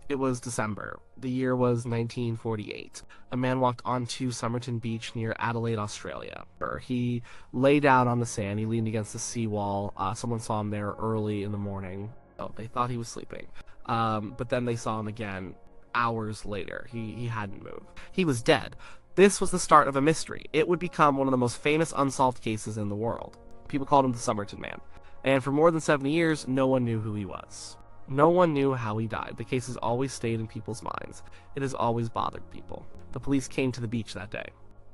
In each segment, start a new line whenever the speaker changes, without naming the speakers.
It was December. The year was 1948. A man walked onto Somerton Beach near Adelaide, Australia. He lay down on the sand. He leaned against the seawall. Someone saw him there early in the morning. Oh, they thought he was sleeping. But then they saw him again hours later. He hadn't moved. He was dead. This was the start of a mystery. It would become one of the most famous unsolved cases in the world. People called him the Somerton Man. And for more than 70 years, no one knew who he was. No one knew how he died. The case has always stayed in people's minds. It has always bothered people. The police came to the beach that day.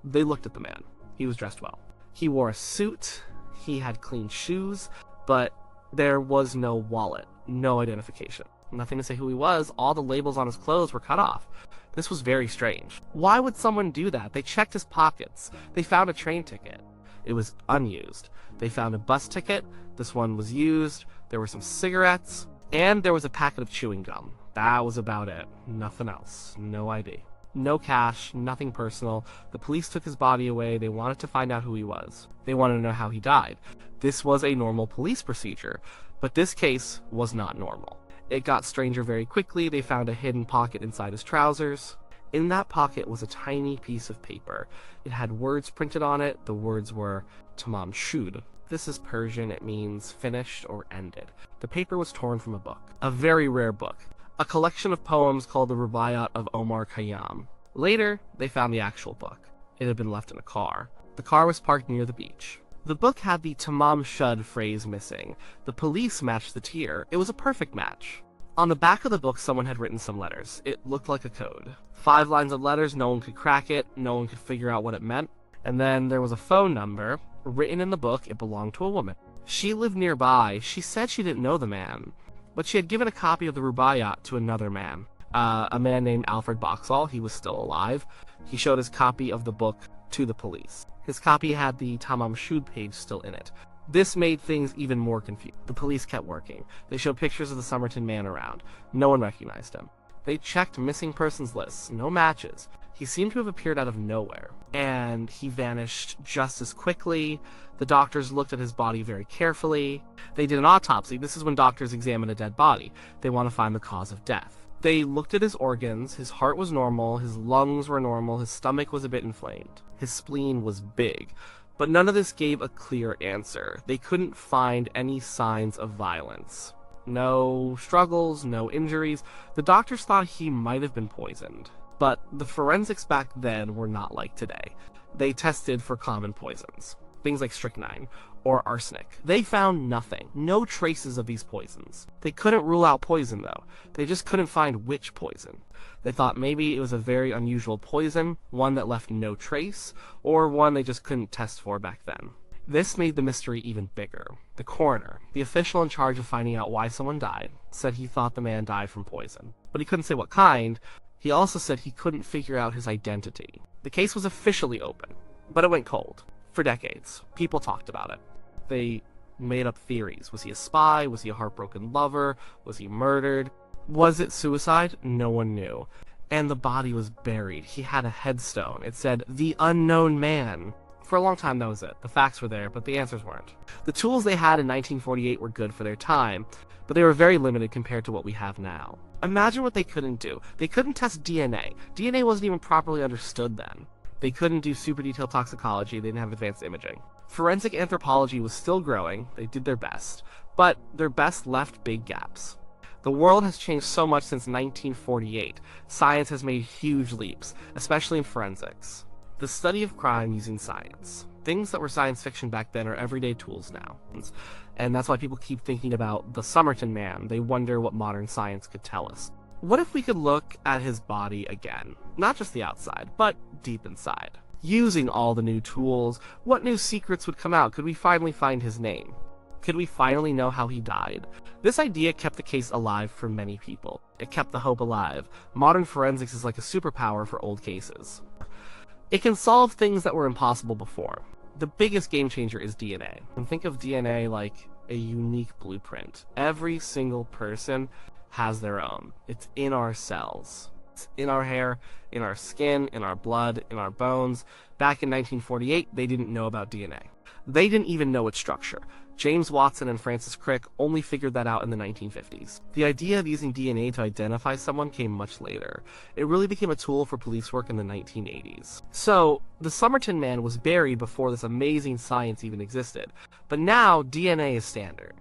They looked at the man. He was dressed well. He wore a suit. He had clean shoes. But there was no wallet. No identification. Nothing to say who he was. All the labels on his clothes were cut off. This was very strange. Why would someone do that? They checked his pockets. They found a train ticket. It was unused. They found a bus ticket. This one was used. There were some cigarettes. And there was a packet of chewing gum. That was about it. Nothing else. No ID. No cash. Nothing personal. The police took his body away. They wanted to find out who he was. They wanted to know how he died. This was a normal police procedure. But this case was not normal. It got stranger very quickly. They found a hidden pocket inside his trousers. In that pocket was a tiny piece of paper. It had words printed on it. The words were Tamám Shud. This is Persian. It means finished or ended. The paper was torn from a book. A very rare book. A collection of poems called the Rubaiyat of Omar Khayyam. Later, they found the actual book. It had been left in a car. The car was parked near the beach. The book had the Tamám Shud phrase missing. The police matched the tier. It was a perfect match. On the back of the book, someone had written some letters. It looked like a code. 5 lines of letters, no one could crack it, no one could figure out what it meant. And then there was a phone number. Written in the book, it belonged to a woman. She lived nearby. She said she didn't know the man, but she had given a copy of the Rubaiyat to another man. A man named Alfred Boxall. He was still alive. He showed his copy of the book to the police. His copy had the Tamám Shud page still in it. This made things even more confusing. The police kept working. They showed pictures of the Somerton Man around. No one recognized him. They checked missing persons lists. No matches. He seemed to have appeared out of nowhere. And he vanished just as quickly. The doctors looked at his body very carefully. They did an autopsy. This is when doctors examine a dead body. They want to find the cause of death. They looked at his organs. His heart was normal. His lungs were normal. His stomach was a bit inflamed. His spleen was big. But none of this gave a clear answer. They couldn't find any signs of violence. No struggles, no injuries. The doctors thought he might have been poisoned. But the forensics back then were not like today. They tested for common poisons, things like strychnine or arsenic. They found nothing, no traces of these poisons. They couldn't rule out poison though. They just couldn't find which poison. They thought maybe it was a very unusual poison, one that left no trace, or one they just couldn't test for back then. This made the mystery even bigger. The coroner, the official in charge of finding out why someone died, said he thought the man died from poison, but he couldn't say what kind. He also said he couldn't figure out his identity. The case was officially open, but it went cold. For decades, people talked about it. They made up theories. Was he a spy? Was he a heartbroken lover? Was he murdered? Was it suicide? No one knew. And the body was buried. He had a headstone. It said, "The Unknown Man." For a long time, that was it. The facts were there, but the answers weren't. The tools they had in 1948 were good for their time, but they were very limited compared to what we have now. Imagine what they couldn't do. They couldn't test DNA. DNA wasn't even properly understood then. They couldn't do super detailed toxicology. They didn't have advanced imaging. Forensic anthropology was still growing. They did their best, but their best left big gaps. The world has changed so much since 1948. Science has made huge leaps, especially in forensics. The study of crime using science. Things that were science fiction back then are everyday tools now. And that's why people keep thinking about the Somerton Man. They wonder what modern science could tell us. What if we could look at his body again? Not just the outside, but deep inside. Using all the new tools, what new secrets would come out? Could we finally find his name? Could we finally know how he died? This idea kept the case alive for many people. It kept the hope alive. Modern forensics is like a superpower for old cases. It can solve things that were impossible before. The biggest game changer is DNA. And think of DNA like a unique blueprint. Every single person has their own. It's in our cells. It's in our hair, in our skin, in our blood, in our bones. Back in 1948, they didn't know about DNA. They didn't even know its structure. James Watson and Francis Crick only figured that out in the 1950s. The idea of using DNA to identify someone came much later. It really became a tool for police work in the 1980s. So, the Somerton Man was buried before this amazing science even existed, but now DNA is standard.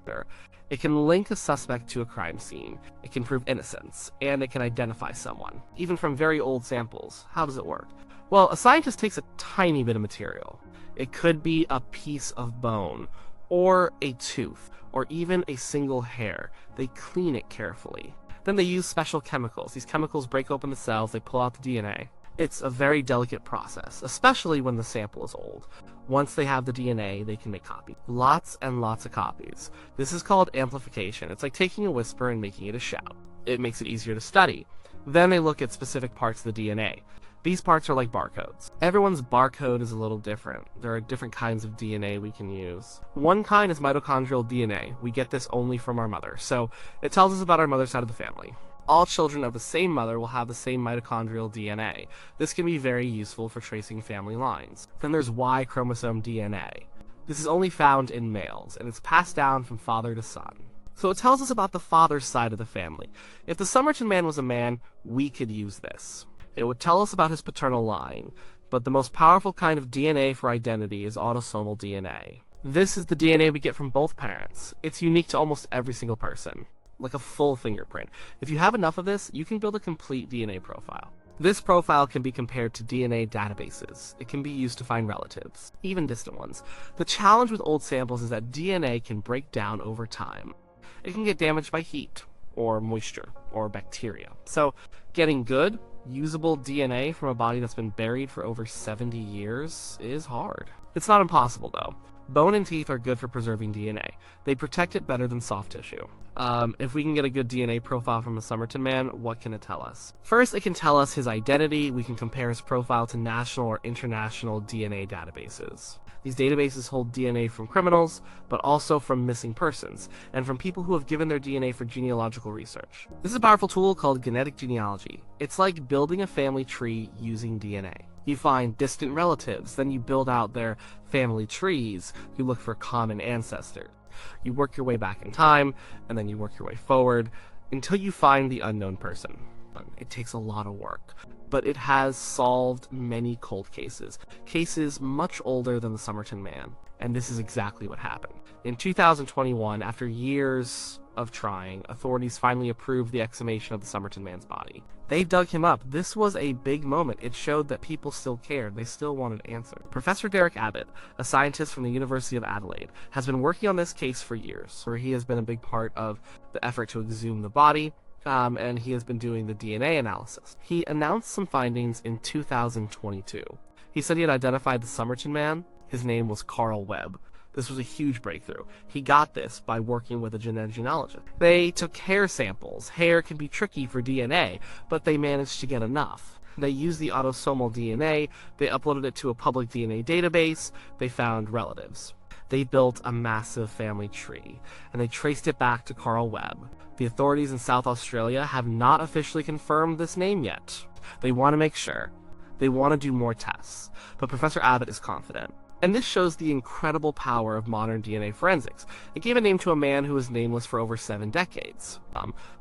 It can link a suspect to a crime scene, it can prove innocence, and it can identify someone, even from very old samples. How does it work? Well, a scientist takes a tiny bit of material. It could be a piece of bone, or a tooth, or even a single hair. They clean it carefully. Then they use special chemicals. These chemicals break open the cells, they pull out the DNA. It's a very delicate process, especially when the sample is old. Once they have the DNA, they can make copies. Lots and lots of copies. This is called amplification. It's like taking a whisper and making it a shout. It makes it easier to study. Then they look at specific parts of the DNA. These parts are like barcodes. Everyone's barcode is a little different. There are different kinds of DNA we can use. One kind is mitochondrial DNA. We get this only from our mother, so it tells us about our mother's side of the family. All children of the same mother will have the same mitochondrial DNA. This can be very useful for tracing family lines. Then there's Y chromosome DNA. This is only found in males, and it's passed down from father to son. So it tells us about the father's side of the family. If the Somerton Man was a man, we could use this. It would tell us about his paternal line, but the most powerful kind of DNA for identity is autosomal DNA. This is the DNA we get from both parents. It's unique to almost every single person, like a full fingerprint. If you have enough of this, you can build a complete DNA profile. This profile can be compared to DNA databases. It can be used to find relatives, even distant ones. The challenge with old samples is that DNA can break down over time. It can get damaged by heat, or moisture, or bacteria. So, getting good, usable DNA from a body that's been buried for over 70 years is hard. It's not impossible, though. Bone and teeth are good for preserving DNA. They protect it better than soft tissue. If we can get a good DNA profile from the Somerton Man, what can it tell us? First, it can tell us his identity. We can compare his profile to national or international DNA databases. These databases hold DNA from criminals, but also from missing persons, and from people who have given their DNA for genealogical research. This is a powerful tool called genetic genealogy. It's like building a family tree using DNA. You find distant relatives, then you build out their family trees, you look for common ancestors. You work your way back in time, and then you work your way forward, until you find the unknown person. It takes a lot of work, but it has solved many cold cases much older than the Somerton Man, and this is exactly what happened. In 2021, after years of trying, authorities finally approved the exhumation of the Somerton Man's body. They dug him up. This was a big moment. It showed that people still cared. They still wanted answers. Professor Derek Abbott, a scientist from the University of Adelaide, has been working on this case for years, where he has been a big part of the effort to exhume the body, and he has been doing the DNA analysis. He announced some findings in 2022. He said he had identified the Somerton Man. His name was Carl Webb. This was a huge breakthrough. He got this by working with a genealogist. They took hair samples. Hair can be tricky for DNA, but they managed to get enough. They used the autosomal DNA, they uploaded it to a public DNA database, they found relatives. They built a massive family tree, and they traced it back to Carl Webb. The authorities in South Australia have not officially confirmed this name yet. They want to make sure. They want to do more tests, but Professor Abbott is confident. And this shows the incredible power of modern DNA forensics. It gave a name to a man who was nameless for over 7 decades.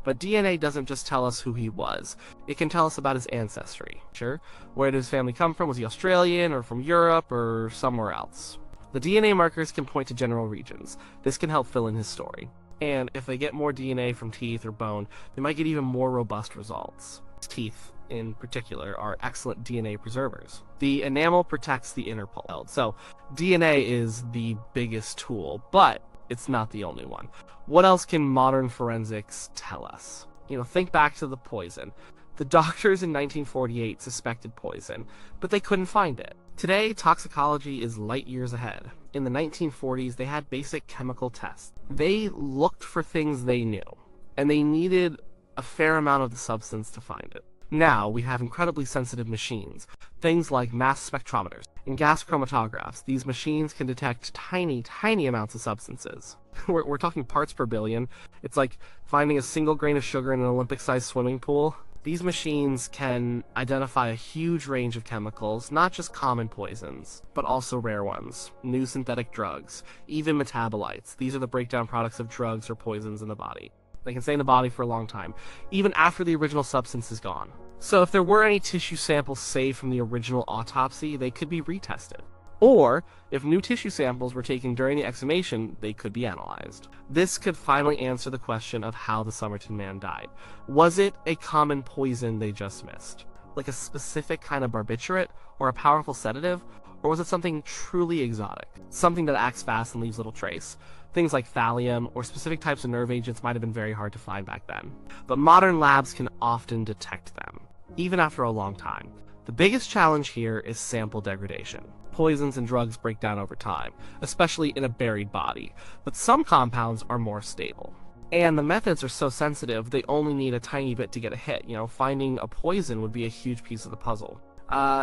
But DNA doesn't just tell us who he was. It can tell us about his ancestry. Sure, where did his family come from? Was he Australian, or from Europe, or somewhere else? The DNA markers can point to general regions. This can help fill in his story. And if they get more DNA from teeth or bone, they might get even more robust results. Teeth, in particular, are excellent DNA preservers. The enamel protects the inner pulp. So, DNA is the biggest tool, but it's not the only one. What else can modern forensics tell us? Think back to the poison. The doctors in 1948 suspected poison, but they couldn't find it. Today, toxicology is light years ahead. In the 1940s, they had basic chemical tests. They looked for things they knew, and they needed a fair amount of the substance to find it. Now, we have incredibly sensitive machines, things like mass spectrometers and gas chromatographs. These machines can detect tiny, tiny amounts of substances. We're talking parts per billion. It's like finding a single grain of sugar in an Olympic-sized swimming pool. These machines can identify a huge range of chemicals, not just common poisons, but also rare ones, new synthetic drugs, even metabolites. These are the breakdown products of drugs or poisons in the body. They can stay in the body for a long time, even after the original substance is gone. So if there were any tissue samples saved from the original autopsy, they could be retested. Or, if new tissue samples were taken during the exhumation, they could be analyzed. This could finally answer the question of how the Somerton Man died. Was it a common poison they just missed? Like a specific kind of barbiturate, or a powerful sedative? Or was it something truly exotic? Something that acts fast and leaves little trace? Things like thallium or specific types of nerve agents might have been very hard to find back then. But modern labs can often detect them, even after a long time. The biggest challenge here is sample degradation. Poisons and drugs break down over time, especially in a buried body, but some compounds are more stable. And the methods are so sensitive, they only need a tiny bit to get a hit. Finding a poison would be a huge piece of the puzzle.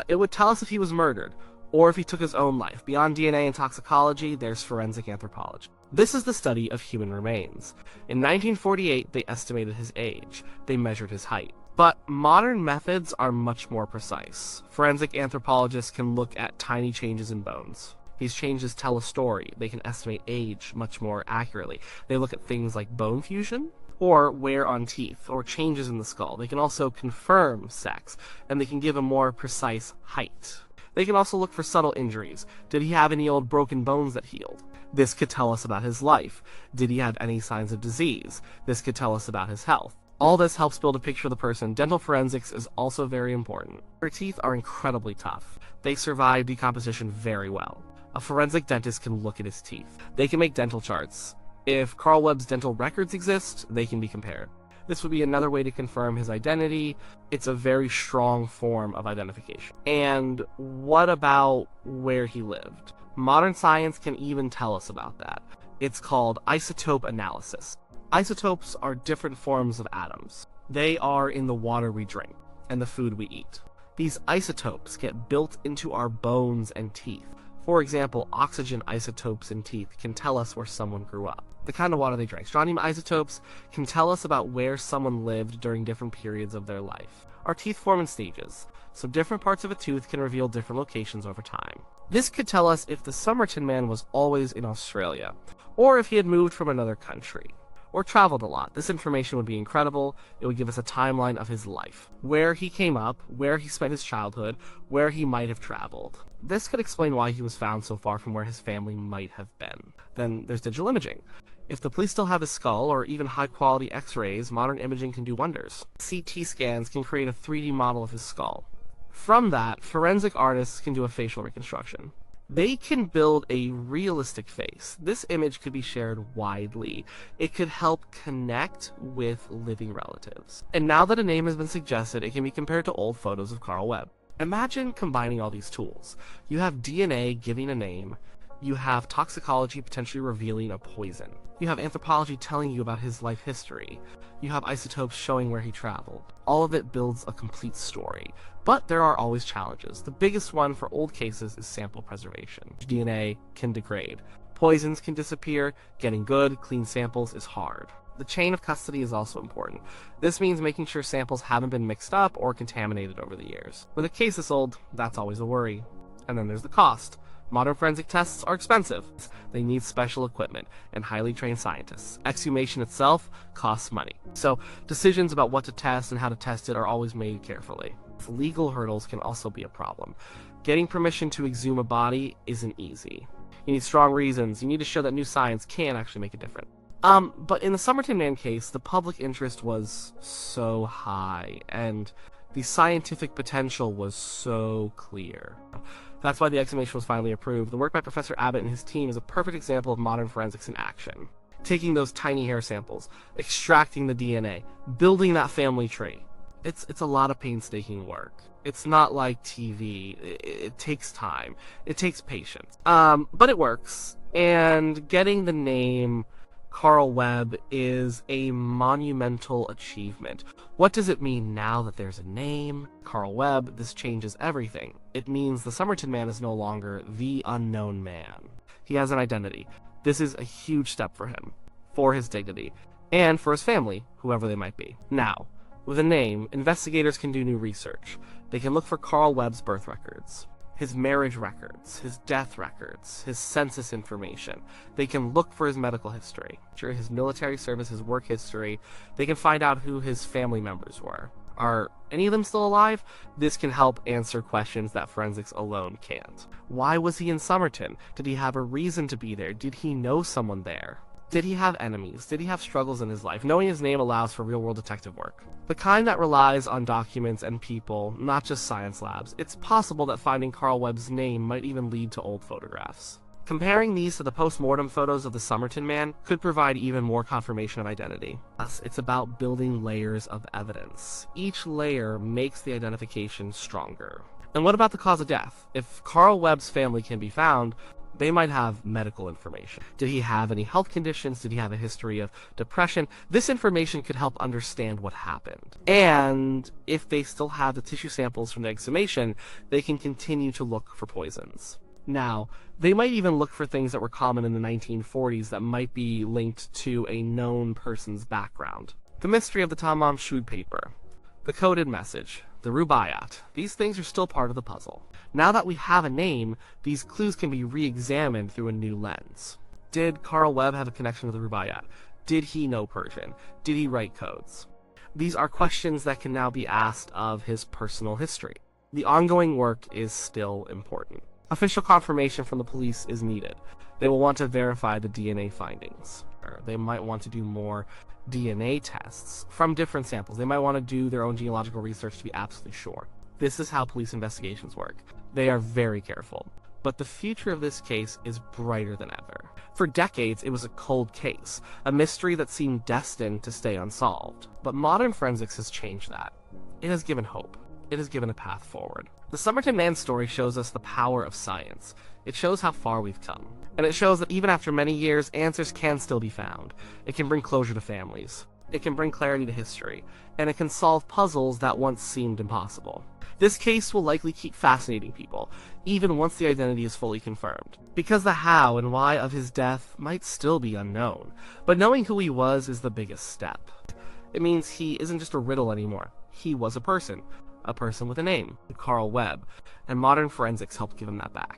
It would tell us if he was murdered, or if he took his own life. Beyond DNA and toxicology, there's forensic anthropology. This is the study of human remains. In 1948, they estimated his age. They measured his height. But modern methods are much more precise. Forensic anthropologists can look at tiny changes in bones. These changes tell a story. They can estimate age much more accurately. They look at things like bone fusion, or wear on teeth, or changes in the skull. They can also confirm sex, and they can give a more precise height. They can also look for subtle injuries. Did he have any old broken bones that healed? This could tell us about his life. Did he have any signs of disease? This could tell us about his health. All this helps build a picture of the person. Dental forensics is also very important. Their teeth are incredibly tough. They survive decomposition very well. A forensic dentist can look at his teeth. They can make dental charts. If Carl Webb's dental records exist, they can be compared. This would be another way to confirm his identity. It's a very strong form of identification. And what about where he lived? Modern science can even tell us about that. It's called isotope analysis. Isotopes are different forms of atoms. They are in the water we drink and the food we eat. These isotopes get built into our bones and teeth. For example, oxygen isotopes in teeth can tell us where someone grew up. The kind of water they drank. Strontium isotopes can tell us about where someone lived during different periods of their life. Our teeth form in stages, so different parts of a tooth can reveal different locations over time. This could tell us if the Somerton Man was always in Australia, or if he had moved from another country, or traveled a lot. This information would be incredible. It would give us a timeline of his life, where he came up, where he spent his childhood, where he might have traveled. This could explain why he was found so far from where his family might have been. Then there's digital imaging. If the police still have his skull, or even high-quality x-rays, modern imaging can do wonders. CT scans can create a 3D model of his skull. From that, forensic artists can do a facial reconstruction. They can build a realistic face. This image could be shared widely. It could help connect with living relatives. And now that a name has been suggested, it can be compared to old photos of Carl Webb. Imagine combining all these tools. You have DNA giving a name. You have toxicology potentially revealing a poison. You have anthropology telling you about his life history. You have isotopes showing where he traveled. All of it builds a complete story. But there are always challenges. The biggest one for old cases is sample preservation. DNA can degrade. Poisons can disappear. Getting good, clean samples is hard. The chain of custody is also important. This means making sure samples haven't been mixed up or contaminated over the years. With a case this old, that's always a worry. And then there's the cost. Modern forensic tests are expensive. They need special equipment and highly trained scientists. Exhumation itself costs money. So decisions about what to test and how to test it are always made carefully. Legal hurdles can also be a problem. Getting permission to exhume a body isn't easy. You need strong reasons. You need to show that new science can actually make a difference. But in the Somerton Man case, the public interest was so high, and the scientific potential was so clear. That's why the exhumation was finally approved. The work by Professor Abbott and his team is a perfect example of modern forensics in action. Taking those tiny hair samples, extracting the DNA, building that family tree. It's a lot of painstaking work. It's not like TV. It takes time. It takes patience. But it works. And getting the name Carl Webb is a monumental achievement. What does it mean now that there's a name? Carl Webb, this changes everything. It means the Somerton Man is no longer the unknown man. He has an identity. This is a huge step for him, for his dignity, and for his family, whoever they might be. Now, With a name, investigators can do new research. They can look for Carl Webb's birth records, his marriage records, his death records, his census information. They can look for his medical history, his military service, his work history. They can find out who his family members were. Are any of them still alive? This can help answer questions that forensics alone can't. Why was he in Somerton? Did he have a reason to be there? Did he know someone there? Did he have enemies? Did he have struggles in his life? Knowing his name allows for real-world detective work. The kind that relies on documents and people, not just science labs. It's possible that finding Carl Webb's name might even lead to old photographs. Comparing these to the post-mortem photos of the Somerton Man could provide even more confirmation of identity. Thus, it's about building layers of evidence. Each layer makes the identification stronger. And what about the cause of death? If Carl Webb's family can be found, they might have medical information. Did he have any health conditions? Did he have a history of depression? This information could help understand what happened. And if they still have the tissue samples from the exhumation, they can continue to look for poisons. Now, they might even look for things that were common in the 1940s that might be linked to a known person's background. The mystery of the Tamám Shud paper, the coded message, the rubaiyat. These things are still part of the puzzle. Now that we have a name, these clues can be re-examined through a new lens. Did Carl Webb have a connection to the rubaiyat? Did he know Persian? Did he write codes? These are questions that can now be asked of his personal history. The ongoing work is still important. Official confirmation from the police is needed. They will want to verify the DNA findings. Or they might want to do more DNA tests from different samples. They might want to do their own genealogical research to be absolutely sure. This is how police investigations work. They are very careful. But the future of this case is brighter than ever. For decades, it was a cold case, a mystery that seemed destined to stay unsolved. But modern forensics has changed that. It has given hope. It has given a path forward. The Somerton Man story shows us the power of science. It shows how far we've come. And it shows that even after many years, answers can still be found. It can bring closure to families. It can bring clarity to history. And it can solve puzzles that once seemed impossible. This case will likely keep fascinating people, even once the identity is fully confirmed. Because the how and why of his death might still be unknown. But knowing who he was is the biggest step. It means he isn't just a riddle anymore. He was a person with a name, Carl Webb, and modern forensics helped give him that back.